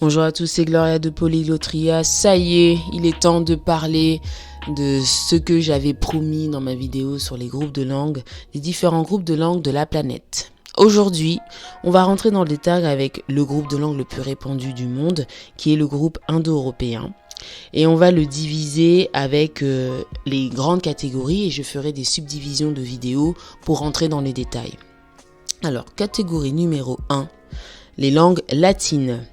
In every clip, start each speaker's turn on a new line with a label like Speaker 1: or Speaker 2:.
Speaker 1: Bonjour à tous, c'est Gloria de Polyglotria. Ça y est, il est temps de parler de ce que j'avais promis dans ma vidéo sur les groupes de langue, les différents groupes de langue de la planète. Aujourd'hui, on va rentrer dans le détail avec le groupe de langue le plus répandu du monde, qui est le groupe indo-européen. Et on va le diviser avec les grandes catégories et je ferai des subdivisions de vidéos pour rentrer dans les détails. Alors, catégorie numéro 1, les langues latines.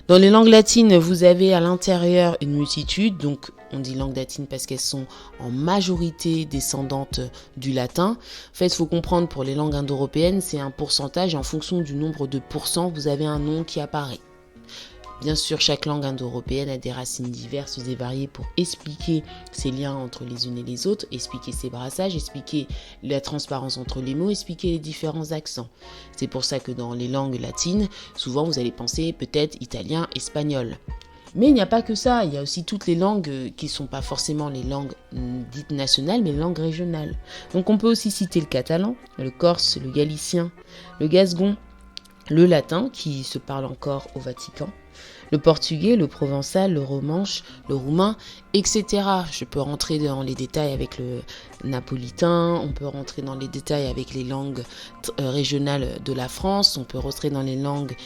Speaker 1: Dans les langues latines, vous avez à l'intérieur une multitude, donc on dit langues latines parce qu'elles sont en majorité descendantes du latin. En fait, il faut comprendre pour les langues indo-européennes, c'est un pourcentage et en fonction du nombre de pourcents, vous avez un nom qui apparaît. Bien sûr, chaque langue indo-européenne a des racines diverses et variées pour expliquer ces liens entre les unes et les autres, expliquer ces brassages, expliquer la transparence entre les mots, expliquer les différents accents. C'est pour ça que dans les langues latines, souvent vous allez penser peut-être italien, espagnol. Mais il n'y a pas que ça, il y a aussi toutes les langues qui ne sont pas forcément les langues dites nationales, mais les langues régionales. Donc on peut aussi citer le catalan, le corse, le galicien, le gascon, le latin qui se parle encore au Vatican, le portugais, le provençal, le romanche, le roumain, etc. Je peux rentrer dans les détails avec le napolitain, on peut rentrer dans les détails avec les langues régionales de la France, on peut rentrer dans les langues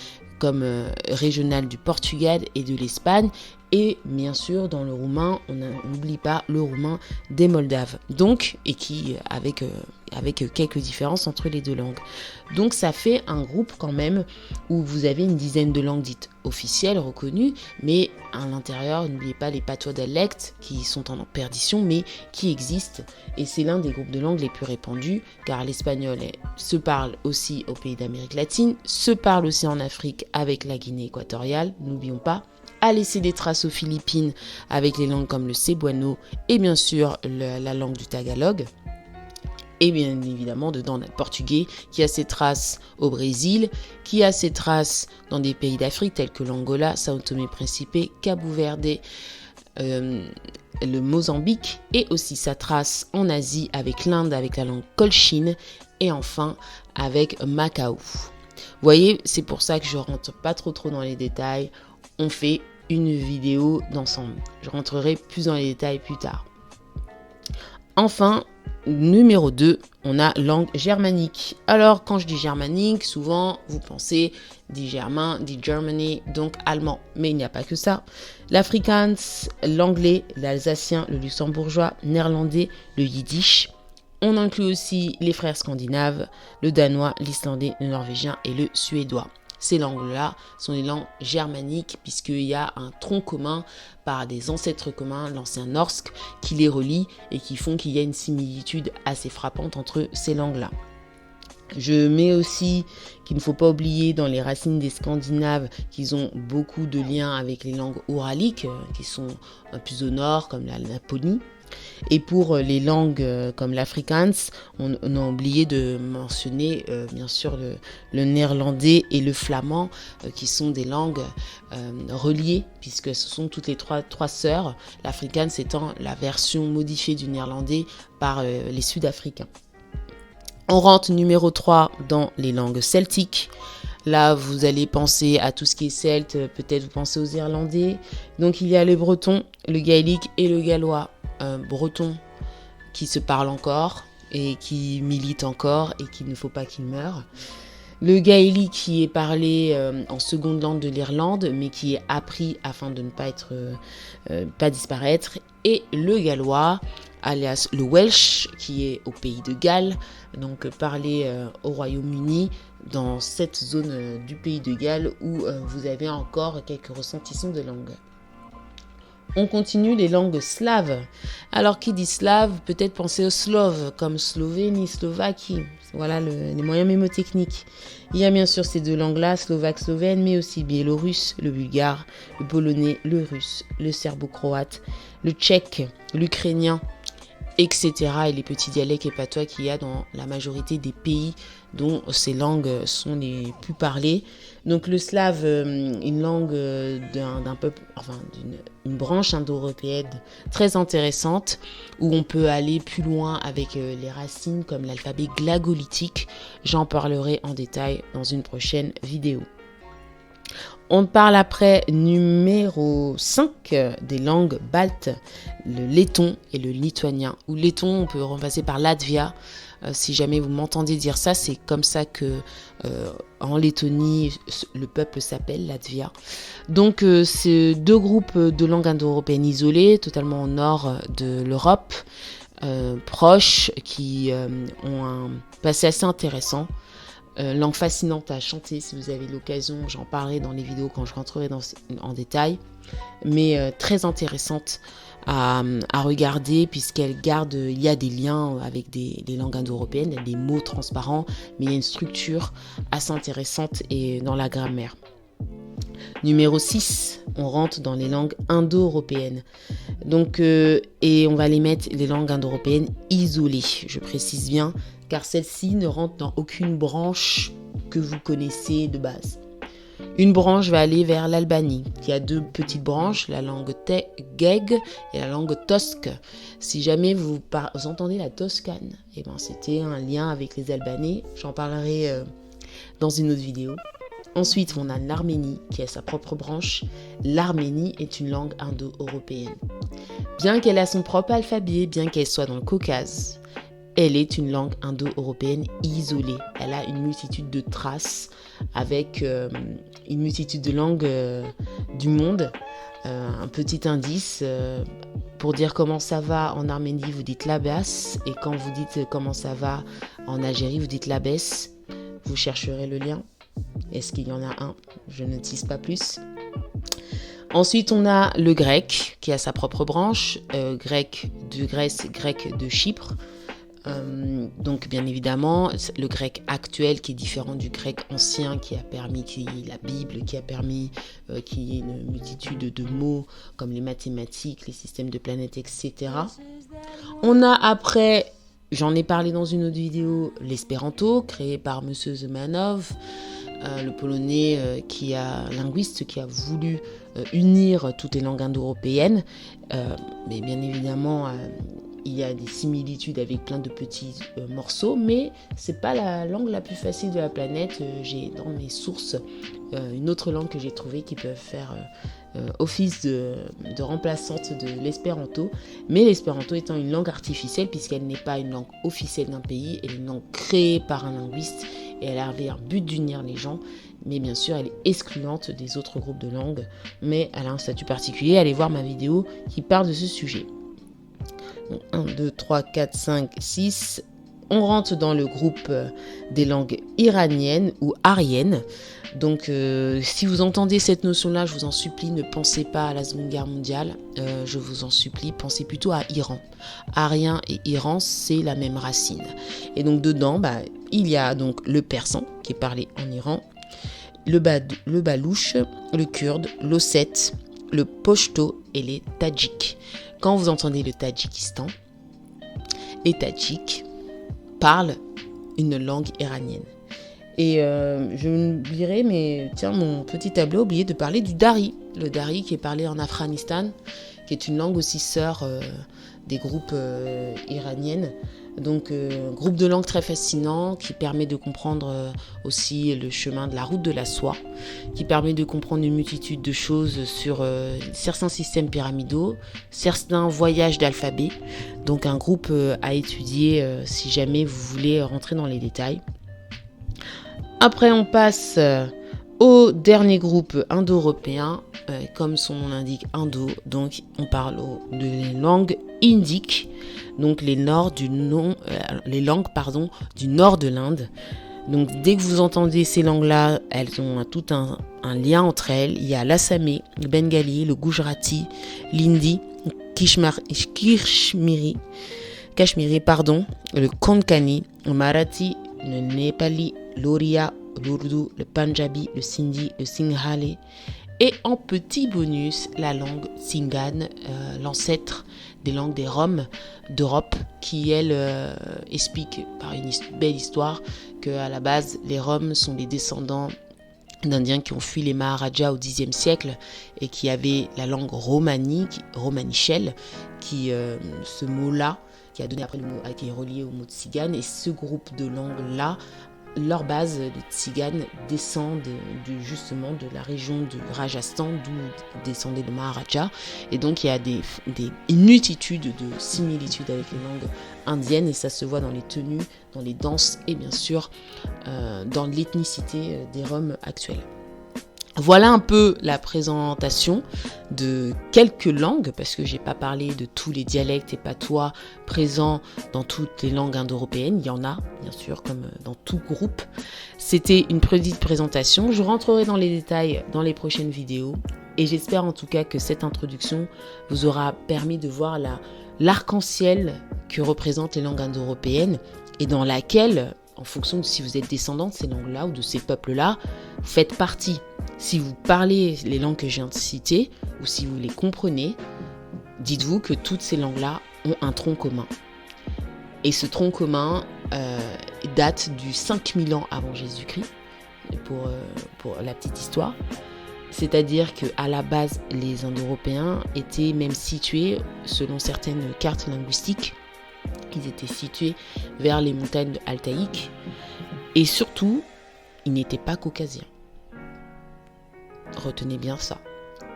Speaker 1: comme régionales du Portugal et de l'Espagne. Et bien sûr, dans le roumain, on n'oublie pas le roumain des Moldaves. Donc, et qui, avec quelques différences entre les deux langues. Donc, ça fait un groupe quand même où vous avez une dizaine de langues dites officielles, reconnues, mais à l'intérieur, n'oubliez pas les patois dialectes qui sont en perdition, mais qui existent. Et c'est l'un des groupes de langues les plus répandus, car l'espagnol se parle aussi aux pays d'Amérique latine, se parle aussi en Afrique avec la Guinée équatoriale, n'oublions pas, a laissé des traces aux Philippines avec les langues comme le cebuano et bien sûr la langue du tagalog. Et bien évidemment, dedans, on a le portugais qui a ses traces au Brésil, qui a ses traces dans des pays d'Afrique tels que l'Angola, Sao Tomé et Principe, Cabo Verde, le Mozambique et aussi sa trace en Asie avec l'Inde, avec la langue colchine et enfin avec Macao. Vous voyez, c'est pour ça que je rentre pas trop dans les détails. On fait une vidéo d'ensemble. Je rentrerai plus dans les détails plus tard. Enfin, numéro 2, on a langue germanique. Alors, quand je dis germanique, souvent, vous pensez dit germain, dit Germany, donc allemand. Mais il n'y a pas que ça. L'afrikaans, l'anglais, l'alsacien, le luxembourgeois, néerlandais, le yiddish. On inclut aussi les frères scandinaves, le danois, l'islandais, le norvégien et le suédois. Ces langues-là sont les langues germaniques puisqu'il y a un tronc commun par des ancêtres communs, l'ancien norsk, qui les relie et qui font qu'il y a une similitude assez frappante entre ces langues-là. Je mets aussi qu'il ne faut pas oublier dans les racines des Scandinaves qu'ils ont beaucoup de liens avec les langues ouraliques qui sont plus au nord comme la Laponie. Et pour les langues comme l'afrikaans, on a oublié de mentionner bien sûr le néerlandais et le flamand qui sont des langues reliées puisque ce sont toutes les trois sœurs, l'afrikaans étant la version modifiée du néerlandais par les sud-africains. On rentre numéro 3 dans les langues celtiques. Là, vous allez penser à tout ce qui est celte, peut-être vous pensez aux Irlandais. Donc il y a le breton, le gaélique et le gallois. Breton qui se parle encore et qui milite encore et qu'il ne faut pas qu'il meure. Le gaélique qui est parlé en seconde langue de l'Irlande mais qui est appris afin de ne pas disparaître. Et le gallois, alias le Welsh qui est au pays de Galles, donc parlé au Royaume-Uni dans cette zone du pays de Galles où vous avez encore quelques ressentissants de langue. On continue les langues slaves. Alors, qui dit slave, peut-être penser aux Sloves, comme Slovénie, Slovaquie. Voilà les moyens mémotechniques. Il y a bien sûr ces deux langues-là, slovaque, slovène, mais aussi biélorusse, le bulgare, le polonais, le russe, le serbo-croate, le tchèque, l'ukrainien, etc. Et les petits dialectes et patois qu'il y a dans la majorité des pays dont ces langues sont les plus parlées. Donc le slave, une langue d'un peuple, enfin d'une branche indo-européenne très intéressante où on peut aller plus loin avec les racines comme l'alphabet glagolitique. J'en parlerai en détail dans une prochaine vidéo. On parle après numéro 5 des langues baltes, le letton et le lituanien. Ou letton, on peut remplacer par Latvia. Si jamais vous m'entendez dire ça, c'est comme ça que en Lettonie, le peuple s'appelle Latvia. Donc, c'est deux groupes de langues indo-européennes isolées, totalement au nord de l'Europe, proches, qui ont un passé assez intéressant. Langue fascinante à chanter, si vous avez l'occasion, j'en parlerai dans les vidéos quand je rentrerai en détail, mais très intéressante à regarder puisqu'elle garde, il y a des liens avec des langues indo-européennes, il y a des mots transparents, mais il y a une structure assez intéressante et dans la grammaire. Numéro 6, on rentre dans les langues indo-européennes. Donc, et on va les mettre, les langues indo-européennes isolées, je précise bien, car celles-ci ne rentrent dans aucune branche que vous connaissez de base. Une branche va aller vers l'Albanie, qui a deux petites branches, la langue Geg et la langue Tosque. Si jamais vous entendez la Toscane, eh ben, c'était un lien avec les Albanais, j'en parlerai dans une autre vidéo. Ensuite, on a l'Arménie, qui a sa propre branche. L'Arménie est une langue indo-européenne. Bien qu'elle ait son propre alphabet, bien qu'elle soit dans le Caucase, elle est une langue indo-européenne isolée. Elle a une multitude de traces avec une multitude de langues du monde. Un petit indice, pour dire comment ça va en Arménie, vous dites labas. Et quand vous dites comment ça va en Algérie, vous dites labès. Vous chercherez le lien. Est-ce qu'il y en a un? Je ne tease pas plus. Ensuite, on a le grec, qui a sa propre branche. Grec de Grèce, grec de Chypre. Donc bien évidemment le grec actuel qui est différent du grec ancien qui a permis qu'il y ait la Bible, qui a permis qu'il y ait une multitude de mots comme les mathématiques, les systèmes de planètes, etc. On a après, j'en ai parlé dans une autre vidéo, l'espéranto créé par Monsieur Zemanov, le polonais linguiste qui a voulu unir toutes les langues indo-européennes, mais bien évidemment il y a des similitudes avec plein de petits morceaux, mais c'est pas la langue la plus facile de la planète. J'ai dans mes sources une autre langue que j'ai trouvée qui peut faire office de remplaçante de l'espéranto, mais l'espéranto étant une langue artificielle puisqu'elle n'est pas une langue officielle d'un pays, elle est une langue créée par un linguiste et elle avait un but d'unir les gens, mais bien sûr elle est excluante des autres groupes de langues, mais elle a un statut particulier. Allez voir ma vidéo qui parle de ce sujet. Donc, 1, 2, 3, 4, 5, 6. On rentre dans le groupe des langues iraniennes ou aryennes. Donc, si vous entendez cette notion-là, je vous en supplie, ne pensez pas à la Seconde Guerre mondiale. Je vous en supplie, pensez plutôt à Iran. Arien et Iran, c'est la même racine. Et donc, dedans, il y a donc le persan qui est parlé en Iran, le balouche, le kurde, l'ossète, le pashto et les tadjiks. Quand vous entendez le Tadjikistan, les Tadjiks parlent une langue iranienne. Et je me dirais, mais tiens, mon petit tableau a oublié de parler du Dari. Le Dari qui est parlé en Afghanistan, qui est une langue aussi sœur des groupes iraniennes. Donc, groupe de langue très fascinant qui permet de comprendre aussi le chemin de la route de la soie, qui permet de comprendre une multitude de choses sur certains systèmes pyramidaux, certains voyages d'alphabet. Donc, un groupe à étudier si jamais vous voulez rentrer dans les détails. Après, on passe au dernier groupe indo-européen, comme son nom l'indique, indo. Donc, on parle des langues indiques. Donc les langues du nord de l'Inde. Donc dès que vous entendez ces langues-là, elles ont tout un lien entre elles. Il y a l'assamé, le bengali, le gujarati, l'hindi, kashmiri, le konkani, le marathi, le népali, l'oriya, l'ourdou, le punjabi, le sindhi, le singhali. Et en petit bonus, la langue Singane, l'ancêtre des langues des Roms d'Europe, qui elle explique par une belle histoire qu'à la base, les Roms sont les descendants d'Indiens qui ont fui les Maharajas au Xe siècle et qui avaient la langue romanichelle, qui ce mot-là, qui a donné après le mot qui est relié au mot de Tsigane, et ce groupe de langues-là, leur base, les Tziganes, descendent justement de la région de Rajasthan, d'où descendait le Maharaja. Et donc, il y a une multitude de similitudes avec les langues indiennes. Et ça se voit dans les tenues, dans les danses et bien sûr dans l'ethnicité des Roms actuels. Voilà un peu la présentation de quelques langues, parce que j'ai pas parlé de tous les dialectes et patois présents dans toutes les langues indo-européennes. Il y en a, bien sûr, comme dans tout groupe. C'était une petite présentation. Je rentrerai dans les détails dans les prochaines vidéos. Et j'espère en tout cas que cette introduction vous aura permis de voir l'arc-en-ciel que représentent les langues indo-européennes et dans laquelle, en fonction de si vous êtes descendant de ces langues-là ou de ces peuples-là, vous faites partie. Si vous parlez les langues que je viens de citer, ou si vous les comprenez, dites-vous que toutes ces langues-là ont un tronc commun. Et ce tronc commun date du 5000 ans avant Jésus-Christ, pour la petite histoire. C'est-à-dire qu'à la base, les Indo-Européens étaient même situés, selon certaines cartes linguistiques, ils étaient situés vers les montagnes altaïques. Et surtout, ils n'étaient pas caucasiens. Retenez bien ça.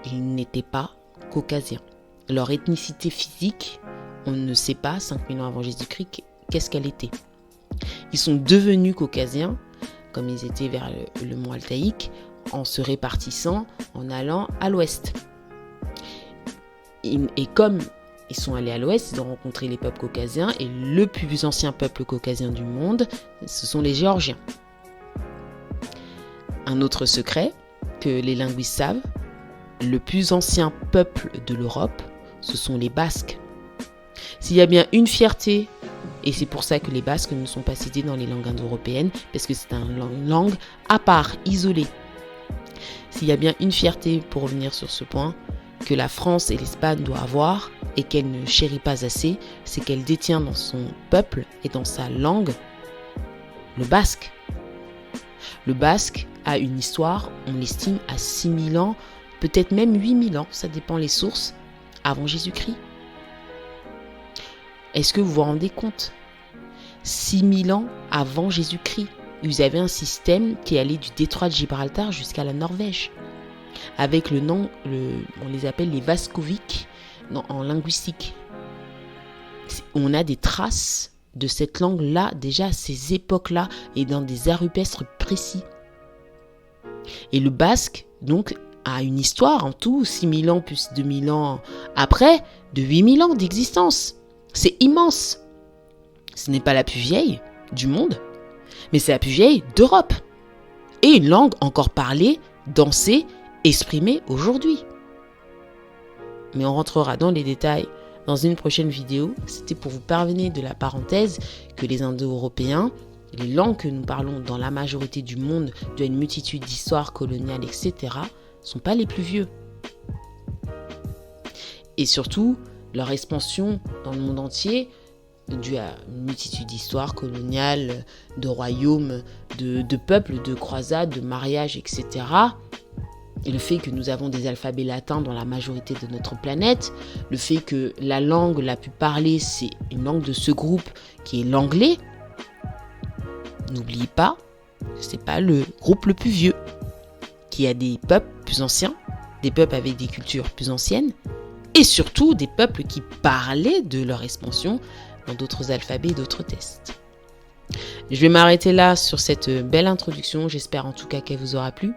Speaker 1: Ils n'étaient pas caucasiens. Leur ethnicité physique, on ne sait pas, 5000 ans avant Jésus-Christ, qu'est-ce qu'elle était. Ils sont devenus caucasiens, comme ils étaient vers le mont Altaïque, en se répartissant, en allant à l'ouest. Et comme ils sont allés à l'ouest, ils ont rencontré les peuples caucasiens, et le plus ancien peuple caucasien du monde, ce sont les Géorgiens. Un autre secret que les linguistes savent, le plus ancien peuple de l'Europe, ce sont les Basques. S'il y a bien une fierté, et c'est pour ça que les Basques ne sont pas cités dans les langues indo-européennes, parce que c'est une langue à part, isolée. S'il y a bien une fierté, pour revenir sur ce point, que la France et l'Espagne doivent avoir, et qu'elle ne chérit pas assez, c'est qu'elle détient dans son peuple et dans sa langue le basque. Le basque a une histoire, on l'estime à 6000 ans, peut-être même 8000 ans, ça dépend les sources, avant Jésus-Christ. Est-ce que vous vous rendez compte ? 6000 ans avant Jésus-Christ, vous avez un système qui allait du détroit de Gibraltar jusqu'à la Norvège. Avec on les appelle les Vascoviques en linguistique. On a des traces de cette langue-là, déjà à ces époques-là, et dans des arts rupestres précis. Et le basque, donc, a une histoire en tout, 6000 ans plus 2000 ans après, de 8000 ans d'existence. C'est immense. Ce n'est pas la plus vieille du monde, mais c'est la plus vieille d'Europe. Et une langue encore parlée, dansée, exprimée aujourd'hui. Mais on rentrera dans les détails dans une prochaine vidéo. C'était pour vous parvenir de la parenthèse que les Indo-Européens, les langues que nous parlons dans la majorité du monde, dû à une multitude d'histoires coloniales, etc., sont pas les plus vieux. Et surtout, leur expansion dans le monde entier, due à une multitude d'histoires coloniales, de royaumes, de peuples, de croisades, de mariages, etc., et le fait que nous avons des alphabets latins dans la majorité de notre planète, le fait que la langue la plus parlée, c'est une langue de ce groupe qui est l'anglais, n'oubliez pas que ce n'est pas le groupe le plus vieux, qu'il y a des peuples plus anciens, des peuples avec des cultures plus anciennes, et surtout des peuples qui parlaient de leur expansion dans d'autres alphabets et d'autres tests. Je vais m'arrêter là sur cette belle introduction. J'espère en tout cas qu'elle vous aura plu.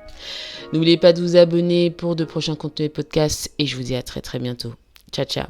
Speaker 1: N'oubliez pas de vous abonner pour de prochains contenus et podcasts et je vous dis à très très bientôt. Ciao ciao.